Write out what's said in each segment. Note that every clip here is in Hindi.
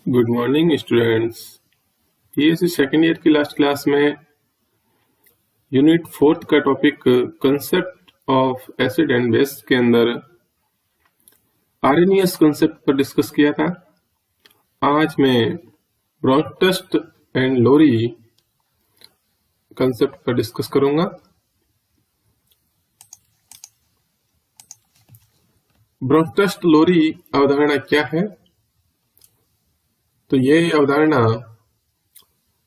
Good morning students. BSc second year की लास्ट क्लास में यूनिट 4 का topic concept of acid and base के अंदर आरएनएस कंसेप्ट पर डिस्कस किया था। आज मैं ब्रॉडकास्ट एंड लोरी कंसेप्ट पर डिस्कस करूंगा। ब्रॉडकास्ट लोरी अवधारणा क्या है? तो ये अवधारणा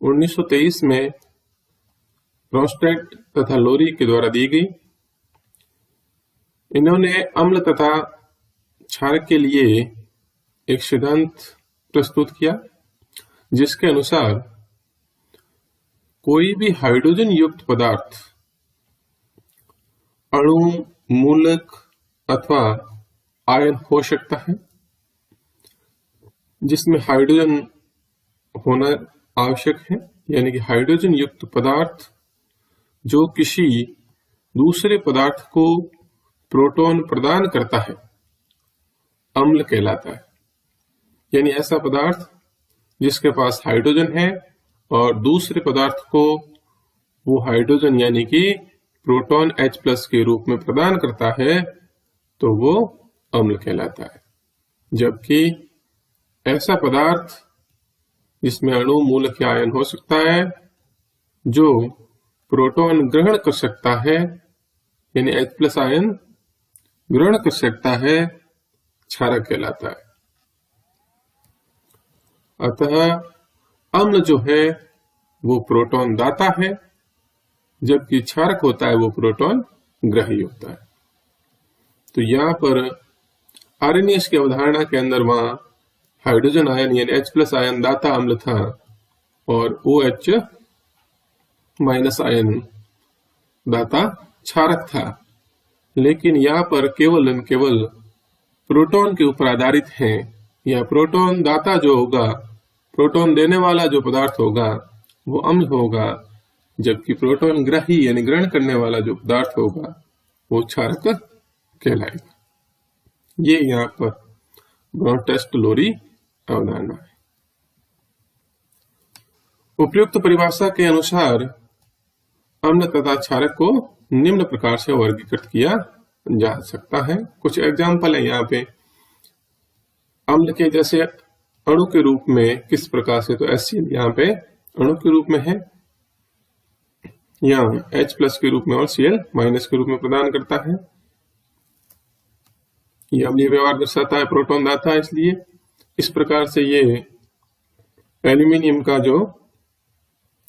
1923 में ब्रॉडकास्ट तथा लोरी के द्वारा दी गई। इन्होंने अम्ल तथा क्षारक के लिए एक सिद्धांत प्रस्तुत किया, जिसके अनुसार कोई भी हाइड्रोजन युक्त पदार्थ अणु, मूलक अथवा आयन हो सकता है, जिसमें हाइड्रोजन होना आवश्यक है, यानी कि हाइड्रोजन युक्त पदार्थ जो किसी दूसरे पदार्थ को प्रोटॉन प्रदान करता है अम्ल कहलाता है। यानी ऐसा पदार्थ जिसके पास हाइड्रोजन है और दूसरे पदार्थ को वो हाइड्रोजन यानी कि प्रोटॉन H+ के रूप में प्रदान करता है, तो वो अम्ल कहलाता है। जबकि ऐसा पदार्थ जिसमें अणु, मूलक या आयन हो सकता है, जो प्रोटॉन ग्रहण कर सकता है यानी H+ आयन ग्रहण कर सकता है, क्षारक कहलाता है। अतः अम्ल जो है वो प्रोटॉन दाता है, जबकि क्षारक होता है वो प्रोटॉन ग्राही होता है। तो यहाँ पर आरएनएस की अवधारणा के अंदर वहां हाइड्रोजन आयन यानी H+ आयन दाता अम्ल था और OH- आयन दाता क्षारक था। लेकिन यहाँ पर केवल प्रोटॉन के ऊपर आधारित है, या प्रोटॉन दाता जो होगा, प्रोटॉन देने वाला जो पदार्थ होगा वो अम्ल होगा, जबकि प्रोटॉन ग्राही यानी ग्रहण करने वाला जो पदार्थ होगा वो क्षारक कहलाएगा। ये यहाँ पर ब्रॉडकास्ट लोरी अवधारणा है। उपयुक्त परिभाषा के अनुसार अम्ल तथा क्षारक को निम्न प्रकार से वर्गीकृत किया जा सकता है। कुछ एग्जाम्पल है यहाँ पे अम्ल के, जैसे अणु के रूप में किस प्रकार से, तो HCl यहाँ पे अणु के रूप में है, यहाँ H+ के रूप में और Cl- के रूप में प्रदान करता है। ये अम्लीय व्यवहार दर्शाता है, प्रोटॉन दाता है। इसलिए इस प्रकार से ये एल्यूमिनियम का जो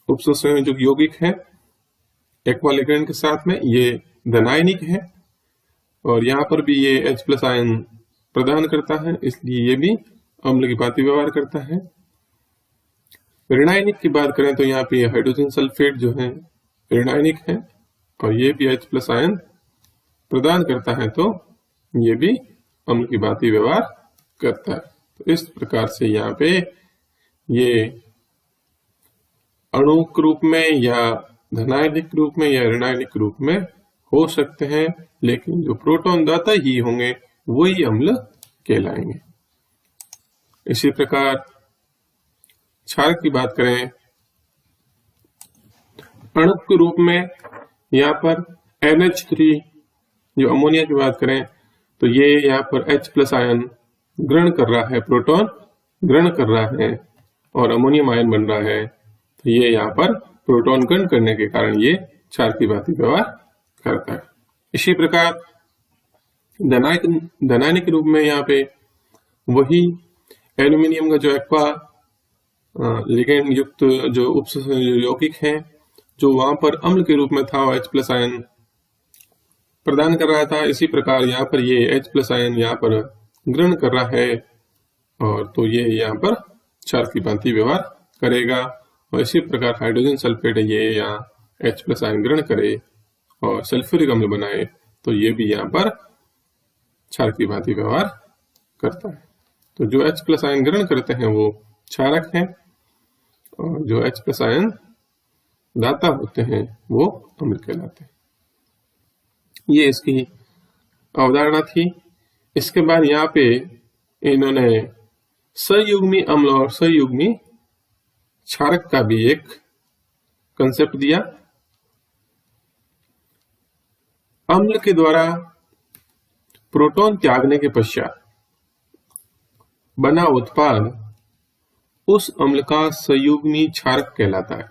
उपसंयोजक यौगिक है एक्वालिगेंट के साथ में, ये धनायनिक है और यहाँ पर भी ये H+ आयन प्रदान करता है, इसलिए ये भी अम्ल की भांति व्यवहार करता है। ऋणायनिक की बात करें तो यहाँ पे हाइड्रोजन सल्फेट जो है ऋणायनिक है और ये भी H+ आयन प्रदान करता है, तो ये भी अम्ल की भांति व्यवहार करता है। तो इस प्रकार से यहाँ पे ये अणु के रूप में या धनायनिक रूप में या ऋणायनिक रूप में हो सकते हैं, लेकिन जो प्रोटॉन दाता ही होंगे वही अम्ल कहलाएंगे। इसी प्रकार क्षारक की बात करें, अणु के रूप में यहाँ पर NH3, जो अमोनिया की बात करें तो ये यहाँ पर H+ आयन ग्रहण कर रहा है, प्रोटॉन ग्रहण कर रहा है और अमोनियम आयन बन रहा है। तो ये यहाँ पर प्रोटॉन ग्रहण करने के कारण ये क्षारक की भांति व्यवहार करता है। इसी प्रकार धनायनिक के रूप में यहाँ पे वही एल्यूमिनियम का जो एक्वा लिगेंड युक्त जो उपसंयोजक यौगिक है, जो वहां पर अम्ल के रूप में था, H+ आयन प्रदान कर रहा था। इसी प्रकार यहाँ पर ये H+ आयन यहाँ पर ग्रहण कर रहा है और तो ये यहाँ पर क्षारक की भांति व्यवहार करेगा। और इसी प्रकार हाइड्रोजन सल्फेट ये यहाँ H+ आयन ग्रहण करे और सल्फ्यूरिक अम्ल बनाए, तो ये भी यहाँ पर क्षारक की भांति व्यवहार करता है। तो जो H+ आयन ग्रहण करते हैं वो क्षारक हैं और जो H+ आयन दाता होते हैं वो अम्ल कहलाते हैं। ये इसकी अवधारणा थी। इसके बाद यहाँ पे इन्होंने संयुग्मी अम्ल और संयुग्मी क्षारक का भी एक कंसेप्ट दिया। अम्ल के द्वारा प्रोटॉन त्यागने के पश्चात बना उत्पाद उस अम्ल का संयुग्मी क्षारक कहलाता है।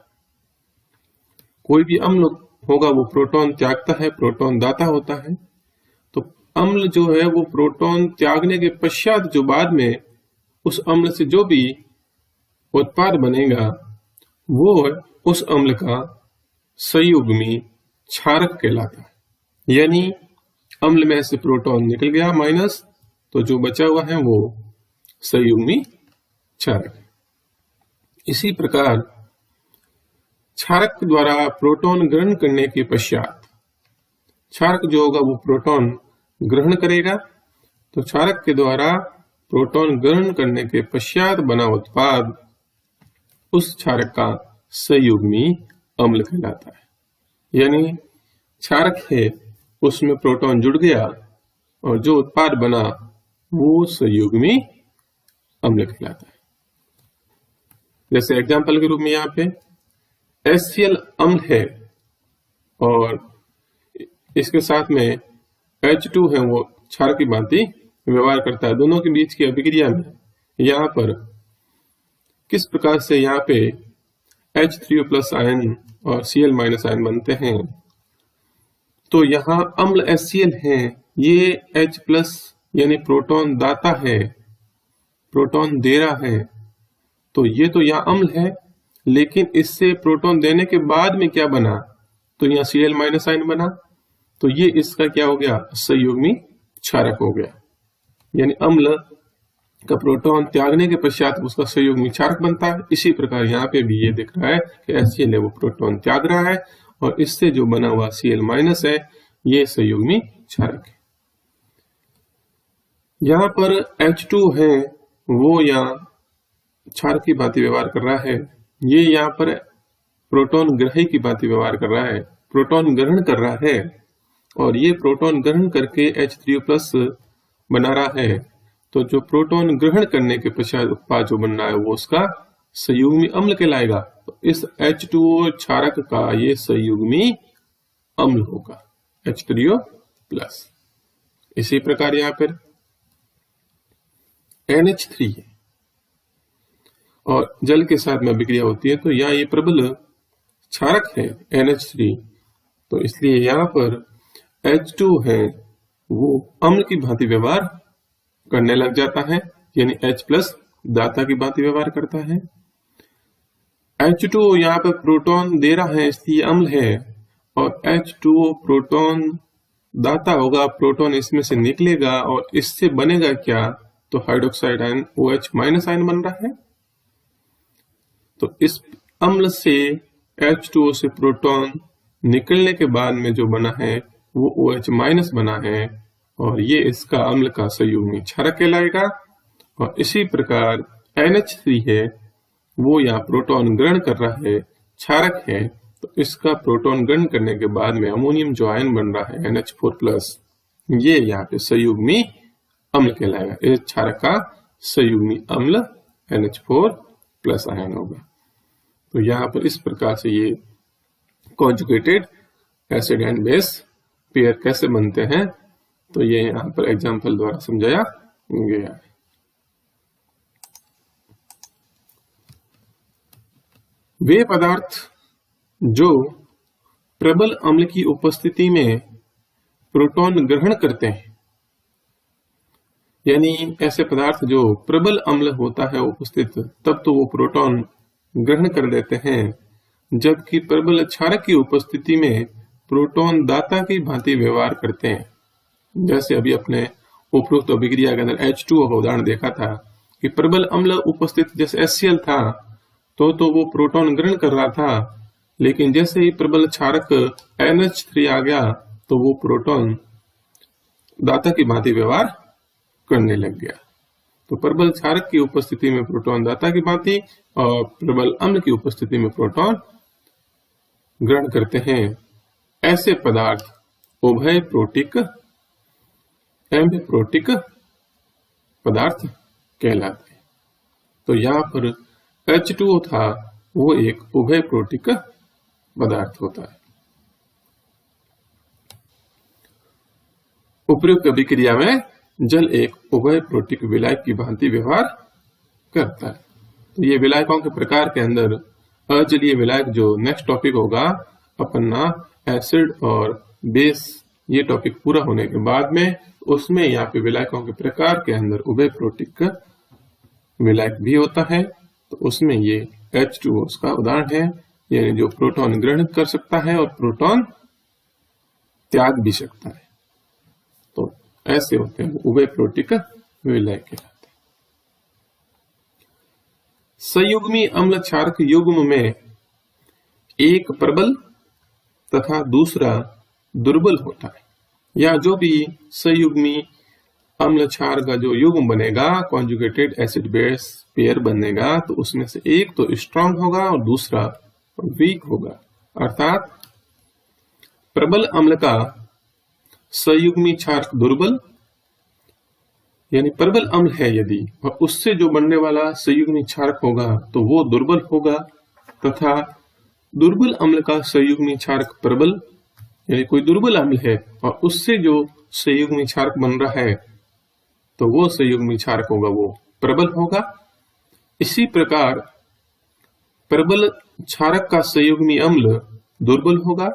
कोई भी अम्ल होगा वो प्रोटॉन त्यागता है, प्रोटॉन दाता होता है। तो अम्ल जो है वो प्रोटॉन त्यागने के पश्चात जो बाद में उस अम्ल से जो भी उत्पाद बनेगा वो उस अम्ल का संयुग्मी क्षारक कहलाता है। यानी अम्ल में से प्रोटॉन निकल गया माइनस, तो जो बचा हुआ है वो संयुग्मी क्षारक है। इसी प्रकार क्षारक द्वारा प्रोटॉन ग्रहण करने के पश्चात क्षारक जो होगा वो प्रोटॉन ग्रहण करेगा। तो क्षारक के द्वारा प्रोटॉन ग्रहण करने के पश्चात बना उत्पाद उस क्षारक का संयुग्मी अम्ल कहलाता है। यानी क्षारक है उसमें प्रोटॉन जुड़ गया और जो उत्पाद बना वो संयुग्मी अम्ल कहलाता है। जैसे एग्जाम्पल के रूप में यहाँ पे HCl अम्ल है और इसके साथ में H2 है, वो क्षारक की भांति व्यवहार करता है। दोनों के बीच की अभिक्रिया में यहाँ पर किस प्रकार से यहाँ पे H3O+ आयन और Cl- आयन बनते हैं। तो यहाँ अम्ल HCl है, ये H+ यानी प्रोटॉन दाता है, प्रोटॉन दे रहा है। तो ये तो यहाँ अम्ल है, लेकिन इससे प्रोटॉन देने के बाद में क्या बना, तो यहाँ Cl- आयन बना। तो ये इसका क्या हो गया, संयुग्मी क्षारक हो गया। यानी अम्ल का प्रोटॉन त्यागने के पश्चात उसका संयुग्मी क्षारक बनता है। इसी प्रकार यहाँ पे भी ये दिख रहा है कि HCl है वो प्रोटॉन त्याग रहा है और इससे जो बना हुआ Cl- है ये संयुग्मी क्षारक है। यहाँ पर H2 है वो यहाँ क्षारक की भांति व्यवहार कर रहा है, ये यहाँ पर प्रोटॉन ग्रही की भांति व्यवहार कर रहा है, प्रोटॉन ग्रहण कर रहा है और ये प्रोटॉन ग्रहण करके H3O+ बना रहा है। तो जो प्रोटॉन ग्रहण करने के पश्चात उत्पाद जो बन रहा है वो उसका संयुग्मी अम्ल कहलाएगा। तो इस H2O क्षारक का ये संयुग्मी अम्ल होगा H3O+। इसी प्रकार यहाँ पर NH3 है और जल के साथ में अभिक्रिया होती है, तो यहाँ ये प्रबल क्षारक है NH3। तो इसलिए यहाँ पर H2 है वो अम्ल की भांति व्यवहार करने लग जाता है, यानी H+ दाता की भांति व्यवहार करता है। H2 यहाँ पर प्रोटॉन दे रहा है इसलिए अम्ल है और H2O प्रोटॉन दाता होगा, प्रोटॉन इसमें से निकलेगा और इससे बनेगा क्या, तो हाइड्रोक्साइड आयन OH- आयन बन रहा है। तो इस अम्ल से H2O से प्रोटॉन निकलने के बाद में जो बना है वो OH- बना है और ये इसका अम्ल का संयुग्मी क्षारक कहलाएगा। और इसी प्रकार NH3 है वो यहाँ प्रोटॉन ग्रहण कर रहा है, क्षारक है, तो इसका प्रोटॉन ग्रहण करने के बाद में अमोनियम जो आयन बन रहा है NH4+, ये यहाँ पे संयुग्मी अम्ल कहलाएगा। इस क्षारक का संयुग्मी अम्ल NH4+ आयन होगा। तो यहाँ पर इस प्रकार से ये conjugated acid and base pair कैसे बनते हैं, तो ये यहाँ पर एग्जाम्पल द्वारा समझाया गया है। वे पदार्थ जो प्रबल अम्ल की उपस्थिति में प्रोटॉन ग्रहण करते हैं, यानी ऐसे पदार्थ जो प्रबल अम्ल होता है उपस्थित, तब तो वो प्रोटॉन ग्रहण कर लेते हैं, जबकि प्रबल क्षारक की उपस्थिति में प्रोटॉन दाता की भांति व्यवहार करते हैं। जैसे अभी अपने उपरोक्त अभिक्रिया के अंदर H2O का उदाहरण देखा था कि प्रबल अम्ल उपस्थित जैसे HCl था तो वो प्रोटॉन ग्रहण कर रहा था, लेकिन जैसे ही प्रबल क्षारक NH3 आ गया तो वो प्रोटॉन दाता की भांति व्यवहार करने लग गया। तो प्रबल क्षारक की उपस्थिति में प्रोटॉन दाता की भांति और प्रबल अम्ल की उपस्थिति में प्रोटॉन ग्रहण करते हैं। ऐसे पदार्थ उभय प्रोटिक एम्फिप्रोटिक पदार्थ कहलाते हैं। तो यहाँ पर H2O था, वो एक उभय प्रोटिक पदार्थ होता है। उपयुक्त अभिक्रिया में जल एक उभय प्रोटिक विलायक की भांति व्यवहार करता है। तो ये विलायकों के प्रकार के अंदर अजलीय विलायक जो नेक्स्ट टॉपिक होगा अपना एसिड और बेस, ये टॉपिक पूरा होने के बाद में उसमें यहाँ पे विलायकों के प्रकार के अंदर उभय प्रोटिक विलायक भी होता है। तो उसमें ये H2O उसका उदाहरण है, यानी जो प्रोटॉन ग्रहण कर सकता है और प्रोटॉन त्याग भी सकता है। तो ऐसे होते हैं उभय प्रोटिक विलायक कहलाते हैं। संयुग्मी अम्ल क्षारक युग्म में एक प्रबल तथा दूसरा दुर्बल होता है, या जो भी संयुग्मी अम्ल क्षार का जो युग्म बनेगा, कॉन्जुगेटेड एसिड बेस पेयर बनेगा, तो उसमें से एक तो स्ट्रांग होगा और दूसरा वीक होगा। अर्थात प्रबल अम्ल का संयुग्मी क्षारक दुर्बल, यानी प्रबल अम्ल है यदि, और उससे जो बनने वाला संयुग्मी क्षारक होगा तो वो दुर्बल होगा, तथा दुर्बल अम्ल का संयुग्मी क्षारक प्रबल, यानी कोई दुर्बल अम्ल है और उससे जो संयुग्मी क्षारक बन रहा है तो वो संयुग्मी क्षारक होगा वो प्रबल होगा। इसी प्रकार प्रबल क्षारक का संयुग्मी अम्ल दुर्बल होगा।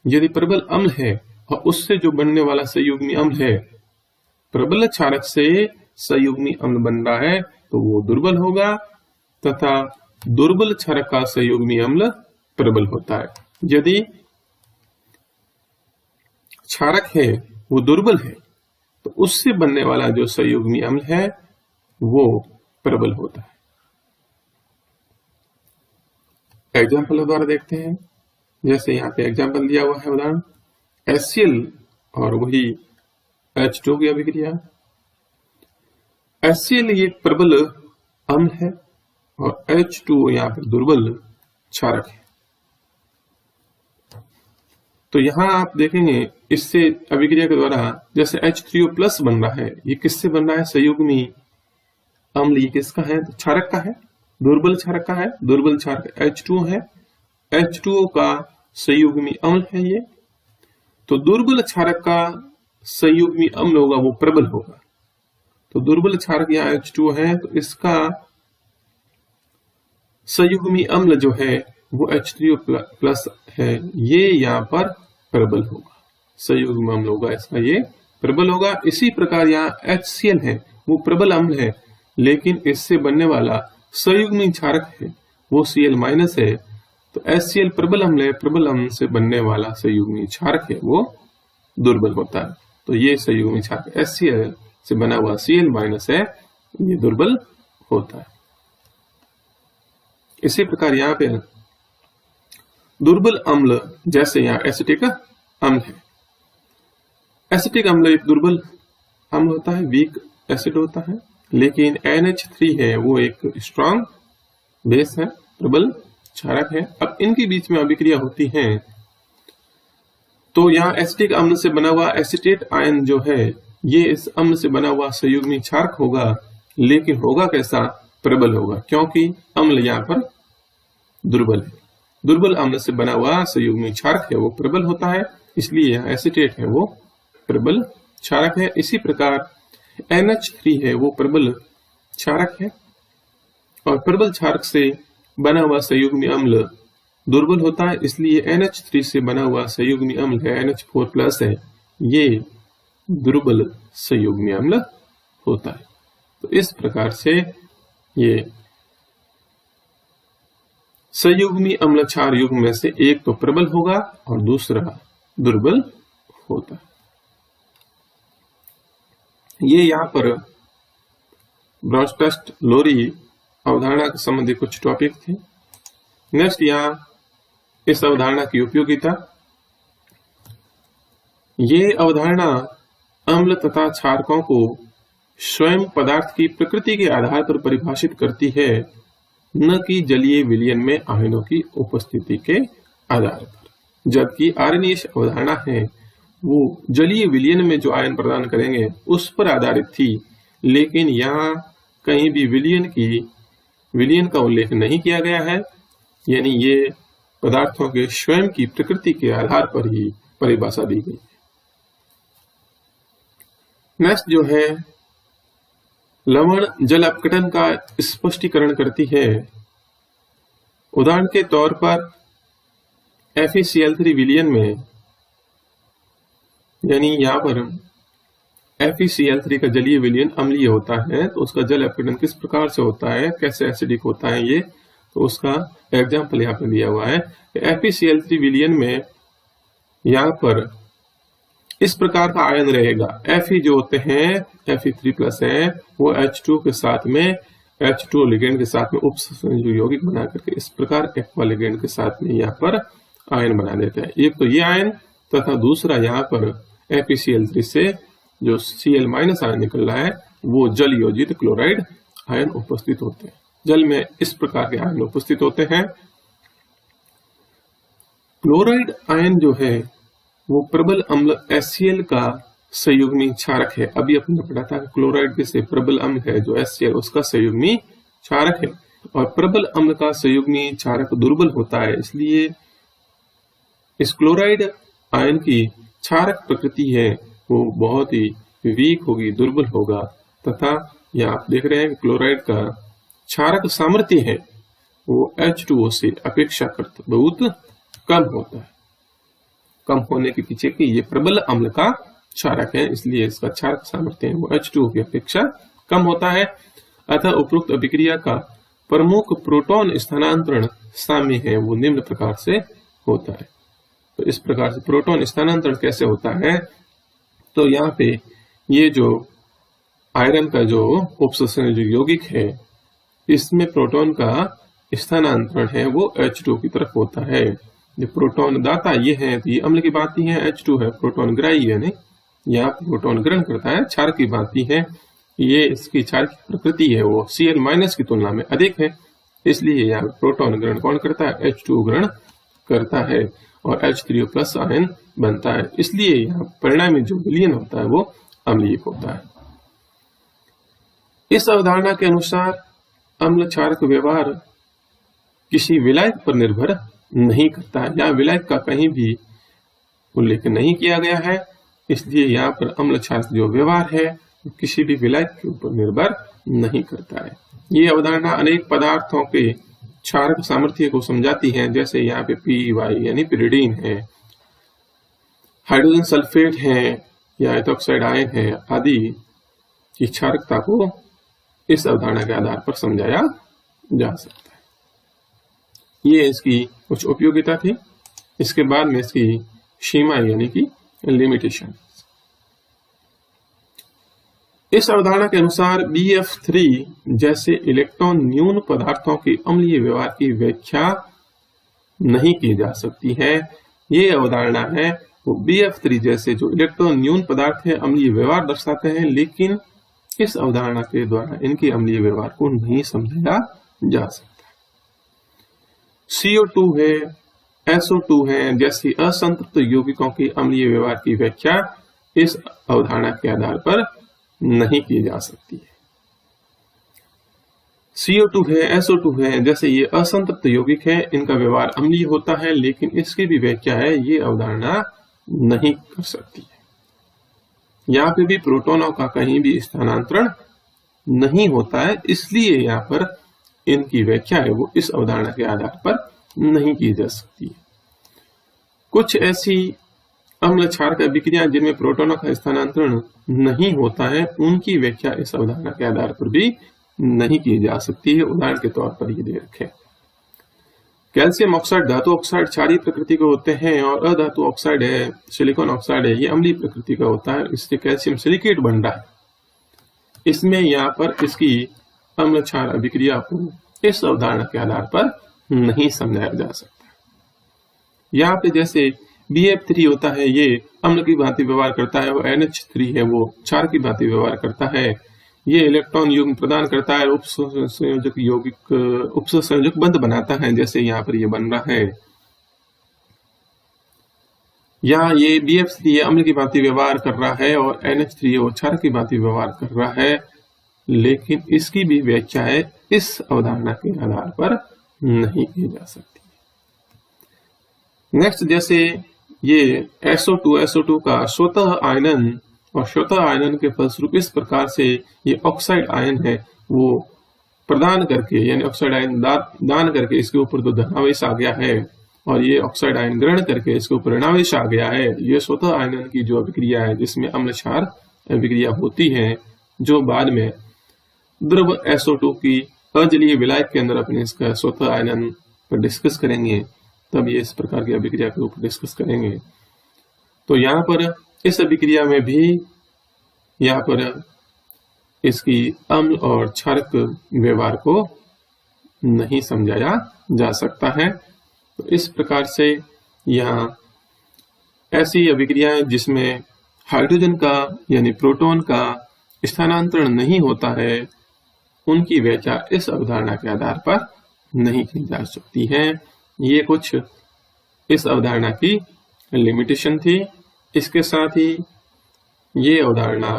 यदि प्रबल अम्ल है और उससे जो बनने वाला संयुग्मी अम्ल है प्रबल क्षारक से संयुग्मी अम्ल बन रहा है तो वो दुर्बल होगा, तथा दुर्बल क्षारक का संयुग्मी अम्ल प्रबल होता है। यदि क्षारक है वो दुर्बल है तो उससे बनने वाला जो संयुग्मी अम्ल है वो प्रबल होता है। एग्जाम्पल द्वारा देखते हैं, जैसे यहाँ पे एग्जाम्पल दिया हुआ है उदाहरण HCl और वही H2 की अभिक्रिया। HCl ये प्रबल अम्ल है और H2O यहाँ पर दुर्बल क्षारक है। तो यहां आप देखेंगे इससे अभिक्रिया के द्वारा जैसे H3O प्लस बन रहा है, ये किससे बन रहा है? संयुग्मी अम्ल। ये किसका है? तो क्षारक का है, दुर्बल क्षारक का है। दुर्बल क्षारक H2O है, H2O का संयुग्मी अम्ल है ये। तो दुर्बल क्षारक का संयुग्मी अम्ल होगा वो प्रबल होगा। तो दुर्बल क्षारक यहाँ H2O है तो इसका संयुग्मी अम्ल जो है वो H3O प्लस है, ये यहाँ पर प्रबल होगा, संयुग्मी अम्ल होगा इसका, ये प्रबल होगा। इसी प्रकार यहाँ HCl है वो प्रबल अम्ल है, लेकिन इससे बनने वाला संयुग्मी क्षारक है वो Cl माइनस है। तो HCl प्रबल अम्ल है, प्रबल अम्ल से बनने वाला संयुग्मी क्षारक है वो दुर्बल होता है। तो ये संयुग्मी क्षारक HCl से बना हुआ Cl माइनस है, ये दुर्बल होता है। इसी प्रकार यहाँ पे दुर्बल अम्ल, जैसे यहाँ एसिटिक अम्ल है। एसिटिक अम्ल एक दुर्बल अम्ल होता है, वीक एसिड होता है, लेकिन NH3 है वो एक स्ट्रांग बेस है, प्रबल क्षारक है। अब इनके बीच में अभिक्रिया होती है तो यहाँ एसिटिक अम्ल से बना हुआ एसिटेट आयन जो है ये इस अम्ल से बना हुआ संयुग्मी क्षारक होगा, लेकिन होगा कैसा? प्रबल होगा, क्योंकि अम्ल यहाँ पर दुर्बल है। दुर्बल अम्ल से बना हुआ संयुग्मी क्षारक है वो प्रबल होता है, इसलिए यहाँ एसिटेट है वो प्रबल क्षारक है। इसी प्रकार NH3 है वो प्रबल क्षारक है और प्रबल क्षारक से बना हुआ संयुग्मी अम्ल दुर्बल होता है, इसलिए NH3 से बना हुआ संयुग्मी अम्ल है NH4 प्लस है, ये दुर्बल संयुग्मी अम्ल होता है। तो इस प्रकार से ये संयुग्मी अम्ल क्षार युग्म में से एक तो प्रबल होगा और दूसरा दुर्बल होता है। ये यहाँ पर ब्रॉडकास्ट लोरी अवधारणा के संबंधी कुछ टॉपिक थे। नेक्स्ट यहाँ इस अवधारणा की उपयोगिता। ये अवधारणा अम्ल तथा क्षारकों को स्वयं पदार्थ की प्रकृति के आधार पर परिभाषित करती है, न कि जलीय विलयन में आयनों की उपस्थिति के आधार पर। जबकि आर्यनीश अवधारणा है वो जलीय विलयन में जो आयन प्रदान करेंगे उस पर आधारित थी, लेकिन यहाँ कहीं भी विलयन की विलयन का उल्लेख नहीं किया गया है, यानी ये पदार्थों के स्वयं की प्रकृति के आधार पर ही परिभाषा दी गई है। नेक्स्ट जो है लवण जल अपघटन का स्पष्टीकरण करती है। उदाहरण के तौर पर FeCl3 विलयन में, यानी यहाँ पर FeCl3 का जलीय विलयन अम्लीय होता है, तो उसका जल अपघटन किस प्रकार से होता है, कैसे एसिडिक होता है, ये तो उसका एग्जाम्पल यहाँ पर दिया हुआ है। FeCl3 विलयन में यहाँ पर इस प्रकार का आयन रहेगा। Fe जो होते हैं Fe3+ है, वो H2 के साथ में H2 लिगेंड के साथ में उपसंयोजक यौगिक बना करके इस प्रकार एक्वा लिगेंड के साथ में यहाँ पर आयन बना देते हैं। एक तो ये आयन तथा दूसरा यहाँ पर FeCl3 से जो Cl- आयन निकल रहा है वो जल योजित क्लोराइड आयन उपस्थित होते हैं। जल में इस प्रकार के आयन उपस्थित होते हैं। क्लोराइड आयन जो है वो प्रबल अम्ल HCl का संयुग्मी क्षारक है। अभी अपने पढ़ा था क्लोराइड के से प्रबल अम्ल है जो HCl, उसका संयुग्मी क्षारक है, और प्रबल अम्ल का संयुग्मी क्षारक दुर्बल होता है, इसलिए इस क्लोराइड आयन की क्षारक प्रकृति है वो बहुत ही वीक होगी, दुर्बल होगा, तथा यहाँ आप देख रहे हैं कि क्लोराइड का क्षारक सामर्थ्य है वो H2O से अपेक्षाकृत बहुत कम होता है। कम होने के पीछे कि ये प्रबल अम्ल का क्षारक है, इसलिए इसका क्षारक सामर्थ्य है वो H2O की अपेक्षा कम होता है। अतः उपरोक्त अभिक्रिया का प्रमुख प्रोटॉन स्थानांतरण साम्य है वो निम्न प्रकार से होता है। तो इस प्रकार से प्रोटॉन स्थानांतरण कैसे होता है, तो यहाँ पे ये जो आयरन का जो उपसंयोजक यौगिक है इसमें प्रोटॉन का स्थानांतरण है वो H2 की तरफ होता है। जो प्रोटॉन दाता ये है, तो ये अम्ल की बाती है, H2 है, प्रोटॉन ग्राही है, नहीं यहाँ प्रोटॉन ग्रहण करता है, क्षार की बाती है, ये इसकी क्षार की प्रकृति है वो Cl- की तुलना में अधिक है, इसलिए यहाँ प्रोटॉन ग्रहण कौन करता है, H2 ग्रहण करता है और H3O+ आयन बनता है, इसलिए यहाँ परिणामी जो विलयन होता है वो अम्लीय होता है। इस अवधारणा के अनुसार अम्ल क्षारक व्यवहार किसी विलायक पर निर्भर नहीं करता है। यहाँ विलायक का कहीं भी उल्लेख नहीं किया गया है, इसलिए यहाँ पर अम्ल क्षारक जो व्यवहार है वो किसी भी विलायक के ऊपर निर्भर नहीं करता है। ये अवधारणा अनेक पदार्थों के क्षारक सामर्थ्य को समझाती है, जैसे यहाँ पे PY यानी पिरिडीन है, हाइड्रोजन सल्फेट है या एथोक्साइड आयन है आदि की क्षारकता को इस अवधारणा के आधार पर समझाया जा सकता है। ये इसकी कुछ उपयोगिता थी। इसके बाद में इसकी सीमा यानी कि लिमिटेशन। इस अवधारणा के अनुसार BF3 जैसे इलेक्ट्रॉन न्यून पदार्थों के अम्लीय व्यवहार की व्याख्या नहीं की जा सकती है। ये अवधारणा है वो BF3 जैसे जो इलेक्ट्रॉन न्यून पदार्थ है अम्लीय व्यवहार दर्शाते हैं, लेकिन इस अवधारणा के द्वारा इनके अम्लीय व्यवहार को नहीं समझा जा सकता। CO2 है, SO2 है जैसी असंतृप्त यौगिकों के अम्लीय व्यवहार की व्याख्या इस अवधारणा के आधार पर नहीं की जा सकती है। CO2 है, SO2 है जैसे ये असंतृप्त यौगिक है, इनका व्यवहार अम्लीय होता है, लेकिन इसकी भी व्याख्या है ये अवधारणा नहीं कर सकती है। यहाँ पे भी प्रोटॉनों का कहीं भी स्थानांतरण नहीं होता है, इसलिए यहाँ पर इनकी व्याख्या है वो इस अवधारणा के आधार पर नहीं की जा सकती है। कुछ ऐसी अम्ल क्षारक अभिक्रिया जिनमें प्रोटॉनों का स्थानांतरण नहीं होता है, उनकी व्याख्या इस अवधारणा के आधार पर भी नहीं की जा सकती है। उदाहरण के तौर पर ये दे रखे, कैल्शियम ऑक्साइड धातु ऑक्साइड क्षारीय प्रकृति के होते हैं और अधातु ऑक्साइड है, सिलिकॉन ऑक्साइड है, ये अम्लीय प्रकृति का होता है, इससे कैल्शियम सिलिकेट बन रहा है। इसमें यहाँ पर इसकी अम्ल क्षार अभिक्रिया को इस अवधारणा के आधार पर नहीं समझाया जा सकता। यहाँ पे जैसे BF3 होता है, ये अम्ल की भांति व्यवहार करता है, वो NH3 है वो क्षार की भांति व्यवहार करता है, ये इलेक्ट्रॉन युग्म प्रदान करता है, उपसंयोजक बंध बनाता है, जैसे यहाँ पर ये बन रहा है। यहाँ ये BF3 अम्ल की भांति व्यवहार कर रहा है और NH3 वो क्षार की भांति व्यवहार कर रहा है, लेकिन इसकी भी व्याख्या है इस अवधारणा के आधार पर नहीं की जा सकती। नेक्स्ट, जैसे ये SO2 का स्वतः आयनन और स्वतः आयनन के फलस्वरूप इस प्रकार से ये ऑक्साइड आयन है वो प्रदान करके, यानी ऑक्साइड आयन दान करके इसके ऊपर तो धनावेश आ गया है और ये ऑक्साइड आयन ग्रहण करके इसके ऊपर ऋणावेश आ गया है। ये स्वतः आयनन की जो अभिक्रिया है जिसमें अम्ल क्षार अभिक्रिया होती है, जो बाद में द्रव SO2 की अजलीय विलायक के अंदर अपने इसका स्वतः आयनन पर डिस्कस करेंगे, तब ये इस प्रकार की अभिक्रिया के ऊपर डिस्कस करेंगे। तो यहाँ पर इस अभिक्रिया में भी यहाँ पर इसकी अम्ल और क्षारक व्यवहार को नहीं समझाया जा सकता है। तो इस प्रकार से यहाँ ऐसी अभिक्रियाएं जिसमें हाइड्रोजन का यानी प्रोटॉन का स्थानांतरण नहीं होता है, उनकी व्याख्या इस अवधारणा के आधार पर नहीं की जा सकती है। ये कुछ इस अवधारणा की लिमिटेशन थी। इसके साथ ही ये अवधारणा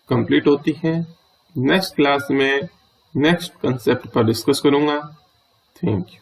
कंप्लीट होती है। नेक्स्ट क्लास में नेक्स्ट कंसेप्ट पर डिस्कस करूंगा। Thank you.